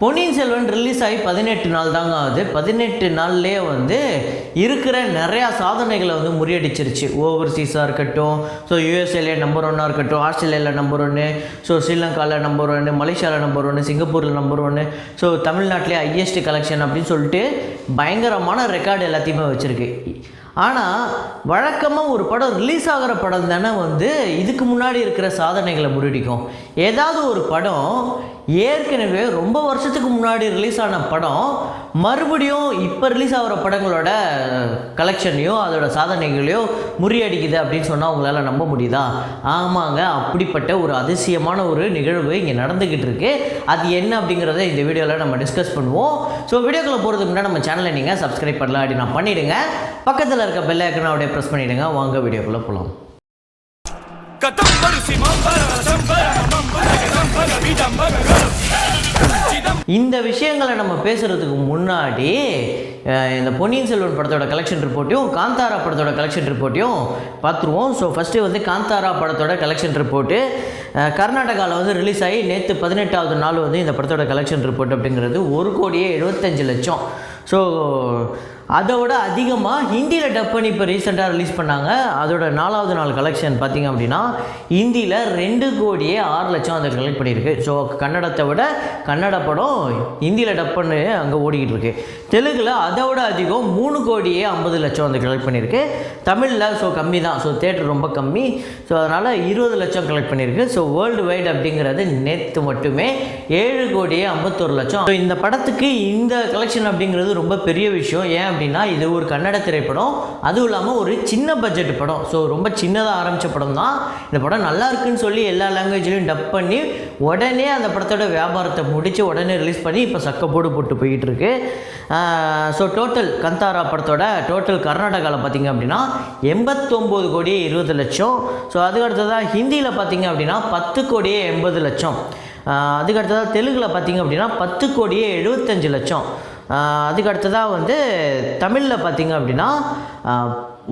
Ponniyin Selvan release ஆகி 18 நாள் தாங்க ஆகுது. 18 நாள்லேயே வந்து இருக்கிற நிறையா சாதனைகளை வந்து முறியடிச்சிருச்சு. ஓவர்சீஸாக இருக்கட்டும், ஸோ யூஎஸ்ஏல நம்பர் 1 இருக்கட்டும், ஆஸ்திரேலியாவில் நம்பர் 1, ஸோ ஸ்ரீலங்காவில் நம்பர் 1, மலேசியாவில் நம்பர் 1, சிங்கப்பூரில் நம்பர் 1, ஸோ தமிழ்நாட்டிலே ஹையஸ்ட் கலெக்ஷன் அப்படின்னு சொல்லிட்டு பயங்கரமான ரெக்கார்டு எல்லாத்தையுமே வச்சுருக்கு. ஆனால் வழக்கமாக ஒரு படம் ரிலீஸ் ஆகிற படம் தானே வந்து இதுக்கு முன்னாடி இருக்கிற சாதனைகளை முறியடிக்கும். ஏதாவது ஒரு படம் ஏற்கனவே ரொம்ப வருஷத்துக்கு முன்னாடி ரிலீஸ் ஆன படம் மறுபடியும் இப்போ ரிலீஸ் ஆகிற படங்களோட கலெக்ஷனையோ அதோட சாதனைகளையோ முறியடிக்குது அப்படின்னு சொன்னால் உங்களால் நம்ப முடியுதா? ஆமாங்க, அப்படிப்பட்ட ஒரு அதிசயமான ஒரு நிகழ்வு இங்கே நடந்துக்கிட்டு இருக்கு. அது என்ன அப்படிங்கிறத இந்த வீடியோவில் நம்ம டிஸ்கஸ் பண்ணுவோம். ஸோ வீடியோக்குள்ளே போகிறதுக்கு முன்னாடி நம்ம சேனலை நீங்கள் சப்ஸ்கிரைப் பண்ணலாம் அப்படி நான் பண்ணிவிடுங்க. பக்கத்தில் இருக்க பெல் ஐக்கனை அப்படியே ப்ரெஸ் பண்ணிவிடுங்க. வாங்க வீடியோக்குள்ளே போகலாம். இந்த விஷயங்களை நம்ம பேசுகிறதுக்கு முன்னாடி இந்த பொன்னியின் செல்வன் படத்தோட கலெக்ஷன் ரிப்போர்ட்டையும் காந்தாரா படத்தோட கலெக்ஷன் ரிப்போர்ட்டையும் பார்த்துருவோம். ஸோ ஃபஸ்ட்டு வந்து காந்தாரா படத்தோட கலெக்ஷன் ரிப்போர்ட்டு கர்நாடகாவில் வந்து ரிலீஸ் ஆகி நேற்று 18வது நாள் வந்து இந்த படத்தோட கலெக்ஷன் ரிப்போர்ட் அப்படிங்கிறது 1,75,00,000. ஸோ அதோட அதிகமாக ஹிந்தியில் டப் பண்ணி இப்போ ரீசெண்டாக ரிலீஸ் பண்ணாங்க. அதோட 4வது நாள் கலெக்ஷன் பார்த்திங்க அப்படின்னா ஹிந்தியில் 2,06,00,000 அதை கலெக்ட் பண்ணியிருக்கு. ஸோ கன்னடத்தை விட கன்னட படம் ஹிந்தியில் டப் பண்ணி அங்கே ஓடிக்கிட்டு இருக்கு. தெலுங்கில் அதை விட அதிகம் 3,50,00,000 அதை கலெக்ட் பண்ணியிருக்கு. தமிழில் ஸோ கம்மி தான், ஸோ தேட்டர் ரொம்ப கம்மி. ஸோ அதனால் 20,00,000 கலெக்ட் பண்ணியிருக்கு. ஸோ வேர்ல்டு வைடு அப்படிங்கிறது நேற்று மட்டுமே 7,51,00,000. ஸோ இந்த படத்துக்கு இந்த கலெக்ஷன் அப்படிங்கிறது ரொம்ப பெரிய விஷயம். ஏன் அப்படின்னா இது ஒரு கன்னட திரைப்படம், அதுவும் இல்லாமல் ஒரு சின்ன பட்ஜெட் படம். ஸோ ரொம்ப சின்னதாக ஆரம்பித்த படம் தான். இந்த படம் நல்லா இருக்குன்னு சொல்லி எல்லா லாங்குவேஜ்லையும் டப் பண்ணி உடனே அந்த படத்தோட வியாபாரத்தை முடித்து உடனே ரிலீஸ் பண்ணி இப்போ சக்கப்போடு போட்டு போய்கிட்டு இருக்கு. ஸோ டோட்டல் காந்தாரா படத்தோட டோட்டல் கர்நாடகாவில் பார்த்திங்க அப்படின்னா 89,20,00,000. ஸோ அதுக்கு அடுத்ததாக ஹிந்தியில் பார்த்திங்க அப்படின்னா 10,80,00,000. அதுக்கு அடுத்ததாக தெலுங்கில் பார்த்திங்க அப்படின்னா 10,75,00,000. அதுக்கு அடுத்ததாக வந்து தமிழில் பார்த்திங்க அப்படின்னா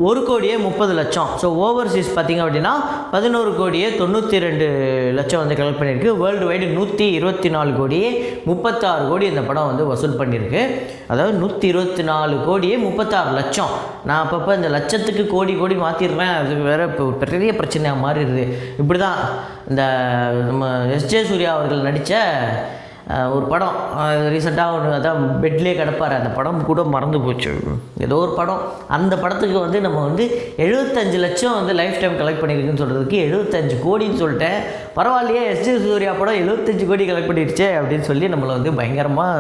1,30,00,000. ஸோ ஓவர்சீஸ் பார்த்திங்க அப்படின்னா 11,92,00,000 வந்து கலெக்ட் பண்ணியிருக்கு. வேர்ல்டு வைடு 124,36,00,000 இந்த படம் வந்து வசூல் பண்ணியிருக்கு. அதாவது 124,36,00,000. நான் அப்பப்போ இந்த லட்சத்துக்கு கோடி மாற்றிடுறேன், அது வேறு இப்போ பெரிய பிரச்சனையாக மாறிடுது. இப்படி தான் இந்த நம்ம எஸ்ஜே சூர்யா அவர்கள் நடித்த ஒரு படம் ரீசெண்டாக ஒன்று, அதான் பெட்லேயே கிடப்பார், அந்த படம் கூட மறந்து போச்சு, ஏதோ ஒரு படம். அந்த படத்துக்கு வந்து நம்ம வந்து 75 லட்சம் வந்து லைஃப் டைம் கலெக்ட் பண்ணியிருக்குன்னு சொல்கிறதுக்கு 75 கோடின்னு சொல்லிட்டேன். பரவாயில்லையே, எஸ்ஜே சூர்யா படம் 75 கோடி கலெக்ட் பண்ணிடுச்சே அப்படின்னு சொல்லி நம்மளை வந்து பயங்கரமாக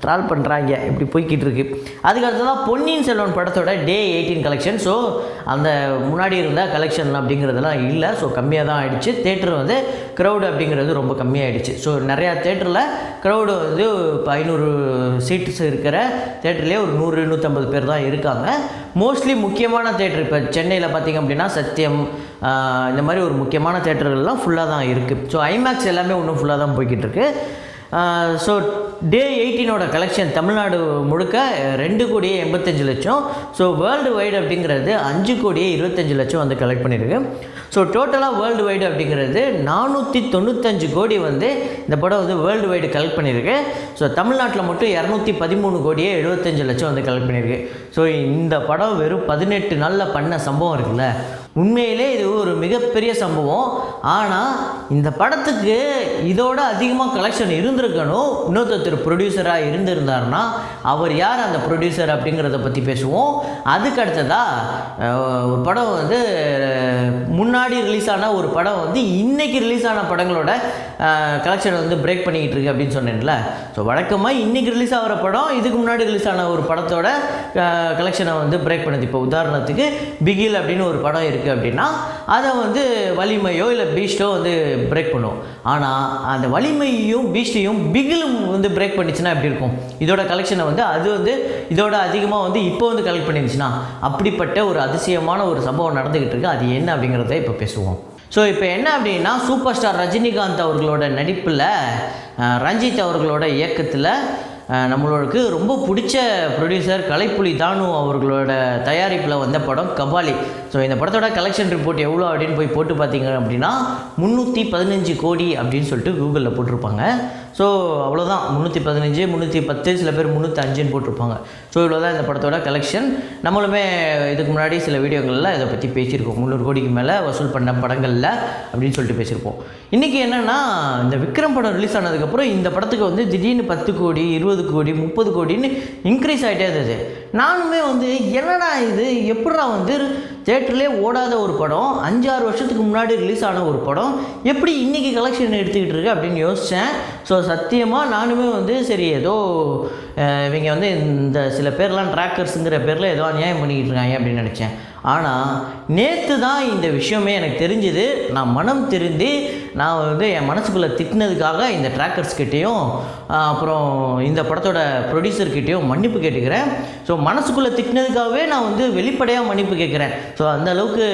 ட்ரால் பண்ணுறாங்க. இப்படி போய்கிட்டு இருக்கு. அதுக்கடுத்து தான் பொன்னியின் செல்வன் படத்தோட டே 18 கலெக்ஷன். ஸோ அந்த முன்னாடி இருந்த கலெக்ஷன் அப்படிங்கிறதுலாம் இல்லை. ஸோ கம்மியாக தான் ஆகிடுச்சு. தேட்டர் வந்து க்ரௌடு அப்படிங்கிறது ரொம்ப கம்மியாகிடுச்சு. ஸோ நிறையா தேட்டரில் க்ரௌடு வந்து இப்போ 500 சீட்ஸ் இருக்கிற தேட்டர்லேயே ஒரு 100-150 பேர் தான் இருக்காங்க. மோஸ்ட்லி முக்கியமான தேட்டர் இப்போ சென்னையில் பார்த்திங்க அப்படின்னா சத்யம், இந்த மாதிரி ஒரு முக்கியமான தேட்டர்கள்லாம் ஃபுல்லாக தான் இருக்குது. ஸோ ஐமேக்ஸ் எல்லாமே இன்னும் ஃபுல்லாக தான் போய்கிட்டு இருக்கு. ஸோ டே 18ஓட கலெக்ஷன் தமிழ்நாடு முழுக்க 2,85,00,000. ஸோ வேர்ல்டு வைடு அப்படிங்கிறது 5,25,00,000 வந்து கலெக்ட் பண்ணியிருக்கு. ஸோ டோட்டலாக வேர்ல்டு வைடு அப்படிங்கிறது 495 கோடி வந்து இந்த படம் வந்து வேர்ல்டு வைடு கலெக்ட் பண்ணியிருக்கு. ஸோ தமிழ்நாட்டில் மட்டும் 213,75,00,000 வந்து கலெக்ட் பண்ணியிருக்கு. ஸோ இந்த படம் வெறும் 18 நாளில் பண்ண சம்பவம் இருக்குல்ல, உண்மையிலே இது ஒரு மிகப்பெரிய சம்பவம். ஆனால் இந்த படத்துக்கு இதோட அதிகமாக கலெக்ஷன் இருந்திருக்கணும். இன்னொருத்தர் ப்ரொடியூசராக இருந்திருந்தாருன்னா அவர் யார் அந்த ப்ரொடியூசர் அப்படிங்கிறத பற்றி பேசுவோம். அதுக்கு அடுத்ததாக ஒரு படம் வந்து முன்னாடி ரிலீஸ் ஆன ஒரு படம் வந்து இன்றைக்கி ரிலீஸ் ஆன படங்களோட கலெக்ஷனை வந்து பிரேக் பண்ணிக்கிட்டு இருக்கு அப்படின்னு சொன்னேன்ல. ஸோ வழக்கமாக இன்றைக்கி ரிலீஸ் ஆகிற படம் இதுக்கு முன்னாடி ரிலீஸ் ஆன ஒரு படத்தோட கலெக்ஷனை வந்து பிரேக் பண்ணுது. இப்போ உதாரணத்துக்கு பிகில் அப்படின்னு ஒரு படம் இருக்குது அப்படின்னா அதை வந்து வலிமையோ இல்லை பீஸ்டோ வந்து பிரேக் பண்ணும். ஆனால் அந்த வலிமையும் பீஸ்டையும் பிகிலும் வந்து பிரேக் பண்ணிச்சுன்னா எப்படி இருக்கும்? இதோட கலெக்ஷனை வந்து அது வந்து இதோட அதிகமாக வந்து இப்போ வந்து கலெக்ட் பண்ணிருந்துச்சுன்னா அப்படிப்பட்ட ஒரு அதிசயமான ஒரு சம்பவம் நடந்துக்கிட்டு இருக்குது. அது என்ன அப்படிங்கிறத இப்போ பேசுவோம். ஸோ இப்போ என்ன அப்படின்னா, சூப்பர் ஸ்டார் ரஜினிகாந்த் அவர்களோட நடிப்பில் ரஞ்சித் அவர்களோட இயக்கத்தில் நம்மளுக்கு ரொம்ப பிடிச்ச ப்ரொடியூசர் கலைப்புலி தானு அவர்களோட தயாரிப்பில் வந்த படம் கபாலி. ஸோ இந்த படத்தோட கலெக்ஷன் ரிப்போர்ட் எவ்வளோ அப்படின்னு போய் போட்டு பார்த்தீங்க அப்படின்னா 315 கோடி அப்படின்னு சொல்லிட்டு கூகுளில் போட்டிருப்பாங்க. ஸோ அவ்வளோதான், 315, 310, சில பேர் 305ன்னு போட்டிருப்பாங்க. ஸோ இவ்வளோ தான் இந்த படத்தோட கலெக்ஷன். நம்மளுமே இதுக்கு முன்னாடி சில வீடியோக்களில் இதை பற்றி பேசியிருக்கோம், 300 கோடிக்கு மேலே வசூல் பண்ண படங்களில் அப்படின்னு சொல்லிட்டு பேசியிருப்போம். இன்றைக்கி என்னென்னா, இந்த விக்ரம் படம் ரிலீஸ் ஆனதுக்கப்புறம் இந்த படத்துக்கு வந்து திடீர்னு 10 கோடி, 20 கோடி, 30 கோடின்னு இன்க்ரீஸ் ஆகிட்டே இருந்தது. நானுமே வந்து என்னடா இது, எப்படா வந்து தேட்டர்லேயே ஓடாத ஒரு படம், 5-6 வருஷத்துக்கு முன்னாடி ரிலீஸ் ஆன ஒரு படம் எப்படி இன்றைக்கி கலெக்ஷன் எடுத்துக்கிட்டு இருக்கு அப்படின்னு யோசித்தேன். ஸோ சத்தியமாக நானுமே வந்து சரி ஏதோ இவங்க வந்து இந்த சில பேர்லாம் ட்ராக்கர்ஸுங்கிற பேரில் ஏதோ அநியாயம் பண்ணிக்கிட்டு இருக்காங்க அப்படின்னு நினச்சேன். ஆனால் நேற்று தான் இந்த விஷயமே எனக்கு தெரிஞ்சுது. நான் மனம் திருந்தி நான் வந்து என் மனசுக்குள்ளே திட்டினதுக்காக இந்த ட்ராக்கர்ஸ்கிட்டையும் அப்புறம் இந்த படத்தோட ப்ரொடியூசர்கிட்டையும் மன்னிப்பு கேட்டுக்கிறேன். ஸோ மனசுக்குள்ளே திட்டினதுக்காகவே நான் வந்து வெளிப்படையாக மன்னிப்பு கேட்குறேன். ஸோ அந்த அளவுக்கு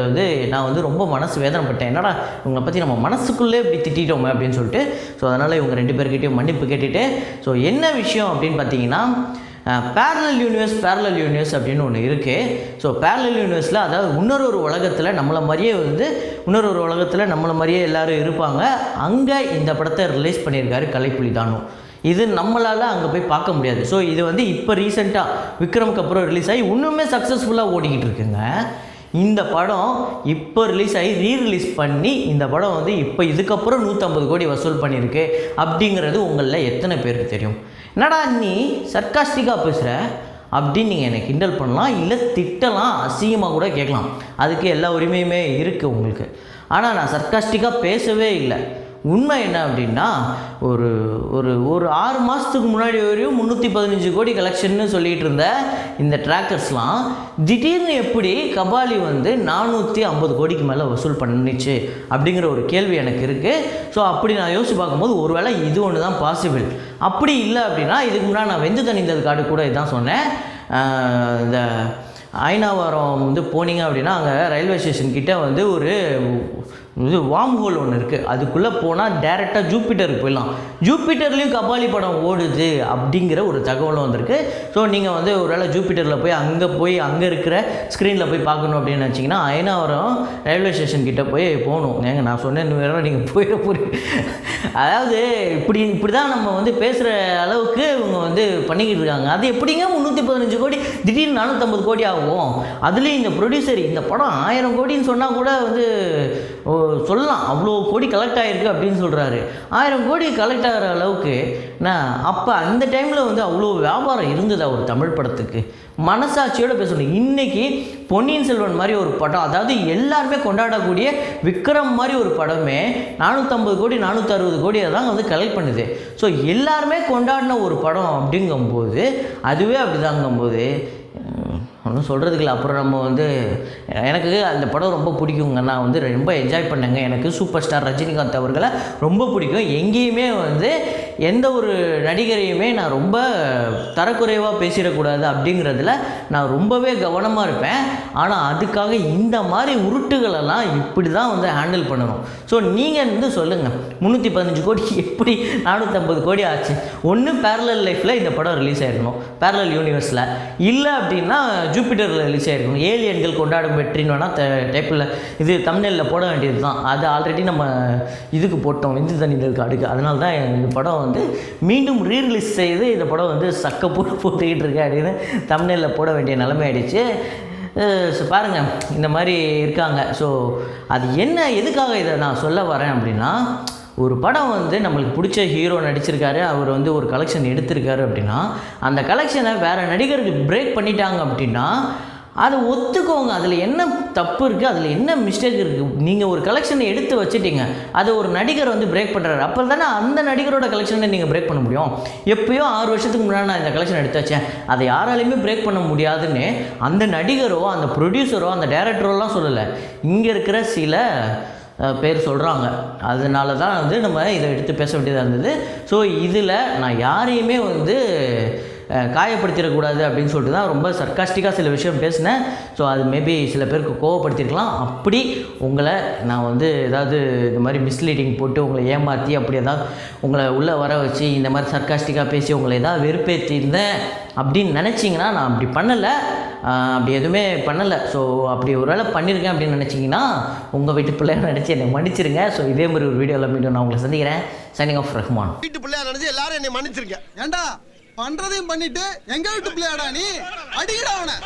வந்து நான் வந்து ரொம்ப மனசு வேதனைப்பட்டேன். என்னடா இவங்களை பற்றி நம்ம மனசுக்குள்ளே இப்படி திட்டோமே அப்படின்னு சொல்லிட்டு. ஸோ அதனால் இவங்க 2 பேர்கிட்டையும் மன்னிப்பு கேட்டுட்டு, ஸோ என்ன விஷயம் அப்படின்னு பார்த்தீங்கன்னா, பேரலல் யூனிவர்ஸ் அப்படின்னு ஒன்று இருக்குது. ஸோ பேரலல் யூனிவர்ஸில், அதாவது இன்னொரு உலகத்தில் நம்மளை மாதிரியே வந்து இன்னொரு உலகத்தில் நம்மளை மாதிரியே எல்லோரும் இருப்பாங்க. அங்கே இந்த படத்தை ரிலீஸ் பண்ணியிருக்காரு கலைப்புலி தானு. இது நம்மளால் அங்கே போய் பார்க்க முடியாது. ஸோ இது வந்து இப்போ ரீசெண்டாக விக்ரமுக்கு அப்புறம் ரிலீஸ் ஆகி இன்னுமே சக்ஸஸ்ஃபுல்லாக ஓடிக்கிட்டு இருக்குங்க. இந்த படம் இப்போ ரிலீஸ் ஆகி ரீரிலீஸ் பண்ணி இந்த படம் வந்து இப்போ இதுக்கப்புறம் 150 கோடி வசூல் பண்ணியிருக்கு அப்படிங்கிறது உங்களில் எத்தனை பேருக்கு தெரியும்? என்னடா நீ சர்க்காஸ்டிக்காக பேசுகிற அப்படின்னு நீங்கள் எனக்கு கிண்டல் பண்ணலாம், இல்லை திட்டலாம், அசிங்கமாக கூட கேட்கலாம். அதுக்கு எல்லா உரிமையுமே இருக்குது உங்களுக்கு. ஆனால் நான் சர்க்காஸ்டிக்காக பேசவே இல்லை. உண்மை என்ன அப்படின்னா, ஒரு ஒரு ஒரு 6 மாதத்துக்கு முன்னாடி வரையும் 315 கோடி கலெக்ஷன்னு சொல்லிகிட்டு இருந்த இந்த ட்ராக்கர்ஸ்லாம் திடீர்னு எப்படி கபாலி வந்து 450 கோடிக்கு மேலே வசூல் பண்ணிச்சு அப்படிங்கிற ஒரு கேள்வி எனக்கு இருக்குது. ஸோ அப்படி நான் யோசிச்சு பார்க்கும்போது ஒருவேளை இது ஒன்று தான் பாசிபிள். அப்படி இல்லை அப்படின்னா, இதுக்கு முன்னாடி நான் வெந்து தணிந்தது காடு கூட இதுதான் சொன்னேன். இந்த ஐநாவரம் வந்து போனீங்க அப்படின்னா அங்கே ரயில்வே ஸ்டேஷன் கிட்டே வந்து ஒரு இது வார்ம் ஹோல் ஒன்று இருக்குது. அதுக்குள்ளே போனால் டேரெக்டாக ஜூப்பிட்டருக்கு போயிடலாம். ஜூப்பிட்டர்லேயும் கபாலி படம் ஓடுது அப்படிங்கிற ஒரு தகவலும் வந்திருக்கு. ஸோ நீங்கள் வந்து ஒரு வேளை ஜூப்பிட்டரில் போய் அங்கே இருக்கிற ஸ்க்ரீனில் போய் பார்க்கணும் அப்படின்னு நினச்சிங்கன்னா ஐநாவரம் ரயில்வே ஸ்டேஷன் கிட்டே போகணும். ஏங்க நான் சொன்னேன் வேறு நீங்கள் போயிட போகிறீங்க. அதாவது இப்படி தான் நம்ம வந்து பேசுகிற அளவுக்கு இவங்க வந்து பண்ணிக்கிட்டு இருக்காங்க. அது எப்படிங்க 315 கோடி திடீர்னு 450 கோடி ஆகும்? அதுலேயும் இந்த ப்ரொடியூசர் இந்த படம் 1000 கோடின்னு சொன்னால் கூட வந்து சொல்லலாம், அவ்வளோ கோடி கலெக்ட் ஆகிருக்கு அப்படின்னு சொல்கிறாரு. 1000 கோடி கலெக்ட் ஆகிற அளவுக்கு நான் அப்போ அந்த டைமில் வந்து அவ்வளோ வியாபாரம் இருந்தது ஒரு தமிழ் படத்துக்கு. மனசாட்சியோடு பேசணும். இன்றைக்கி பொன்னியின் செல்வன் மாதிரி ஒரு படம், அதாவது எல்லாருமே கொண்டாடக்கூடிய விக்ரம் மாதிரி ஒரு படமே 450 கோடி 460 கோடியை தான் வந்து கலெக்ட் பண்ணுது. ஸோ எல்லாருமே கொண்டாடின ஒரு படம் அப்படிங்கும்போது, அதுவே அப்படிதாங்கும்போது ஒன்றும் சொல்கிறதுக்கு இல்லை. அப்புறம் நம்ம வந்து எனக்கு அந்த படம் ரொம்ப பிடிக்குங்க. நான் வந்து ரொம்ப என்ஜாய் பண்ணேங்க. எனக்கு சூப்பர் ஸ்டார் ரஜினிகாந்த் அவர்களை ரொம்ப பிடிக்கும். எங்கேயுமே வந்து எந்த ஒரு நடிகரையுமே நான் ரொம்ப தரக்குறைவாக பேசிடக்கூடாது அப்படிங்கிறதுல நான் ரொம்பவே கவனமாக இருப்பேன். ஆனால் அதுக்காக இந்த மாதிரி உருட்டுகளெல்லாம் இப்படி தான் வந்து ஹேண்டில் பண்ணணும். ஸோ நீங்கள் வந்து சொல்லுங்கள், 315 கோடி எப்படி 450 கோடி ஆச்சு? ஒன்று பேரலல் லைஃப்பில் இந்த படம் ரிலீஸ் ஆகிருக்கணும், பேரலல் யூனிவர்ஸில். இல்லை அப்படின்னா ஜூப்பிட்டரில் ரிலீஸ் ஆகிருக்கணும். ஏலியன்கள் கொண்டாடும் வெற்றின்னு வேணால் டைப்பில் இது தமிழ்நிலையில் போட வேண்டியது தான். அது ஆல்ரெடி நம்ம இதுக்கு போட்டோம், வெந்து தணிந்தது காடுக்கு. அதனால தான் இந்த படம் வந்து மீண்டும் ரீரிலீஸ் செய்து இந்த படம் வந்து போட்டுக்கிட்டு இருக்கு அப்படின்னு தமிழ்நிலையில் போட வேண்டிய நிலைமை ஆகிடுச்சு. ஸோ பாருங்கள், இந்த மாதிரி இருக்காங்க. ஸோ அது என்ன, எதுக்காக இதை நான் சொல்ல வரேன் அப்படின்னா, ஒரு படம் வந்து நம்மளுக்கு பிடிச்ச ஹீரோ நடிச்சிருக்காரு, அவர் வந்து ஒரு கலெக்ஷன் எடுத்திருக்காரு அப்படின்னா, அந்த கலெக்ஷனை வேறு நடிகருக்கு பிரேக் பண்ணிட்டாங்க அப்படின்னா அதை ஒத்துக்கோங்க. அதில் என்ன தப்பு இருக்குது, அதில் என்ன மிஸ்டேக் இருக்குது? நீங்கள் ஒரு கலெக்ஷனை எடுத்து வச்சுட்டீங்க, அதை ஒரு நடிகர் வந்து பிரேக் பண்ணுறாரு, அப்போ தானே அந்த நடிகரோட கலெக்ஷனை நீங்கள் பிரேக் பண்ண முடியும். எப்போயோ 6 வருஷத்துக்கு முன்னாடி நான் இந்த கலெக்ஷன் எடுத்து வச்சேன், அதை யாராலையுமே பிரேக் பண்ண முடியாதுன்னு அந்த நடிகரோ அந்த ப்ரொடியூசரோ அந்த டைரக்டரோலாம் சொல்லலை, இங்கே இருக்கிற சில பேர் சொல்கிறாங்க. அதனால தான் வந்து நம்ம இதை எடுத்து பேச வேண்டியதாக இருந்தது. ஸோ இதில் நான் யாரையுமே வந்து காயப்படுத்திடக்கூடாது அப்படின்னு சொல்லிட்டு தான் ரொம்ப சர்க்காஸ்டிக்காக சில விஷயம் பேசினேன். ஸோ அது மேபி சில பேருக்கு கோவப்படுத்திருக்கலாம். அப்படி உங்களை நான் வந்து ஏதாவது இந்த மாதிரி மிஸ்லீடிங் போட்டு உங்களை ஏமாற்றி அப்படி ஏதாவது உங்களை உள்ளே வர வச்சு இந்த மாதிரி சர்க்காஸ்டிக்காக பேசி உங்களை ஏதாவது வெறுப்பேற்றிருந்தேன் அப்படின்னு நினச்சிங்கன்னா நான் அப்படி பண்ணலை, அப்படி எதுவுமே பண்ணலை. ஸோ அப்படி ஒரு வேளை பண்ணியிருக்கேன் அப்படின்னு நினச்சிங்கன்னா உங்கள் வீட்டு பிள்ளைய நினச்சி என்னை மன்னிச்சிருங்க. ஸோ இதே மாதிரி ஒரு வீடியோவில் மீண்டும் நான் உங்களை சந்திக்கிறேன். Signing off Rahman. வீட்டு பிள்ளையா நினைச்சு எல்லாரும் என்னை மன்னிச்சிருக்கேன். ஏண்டா பண்றதையும் பண்ணிட்டு எங்க வீட்டு பிள்ளையாடா நீ, அடிக்கடா அவனை.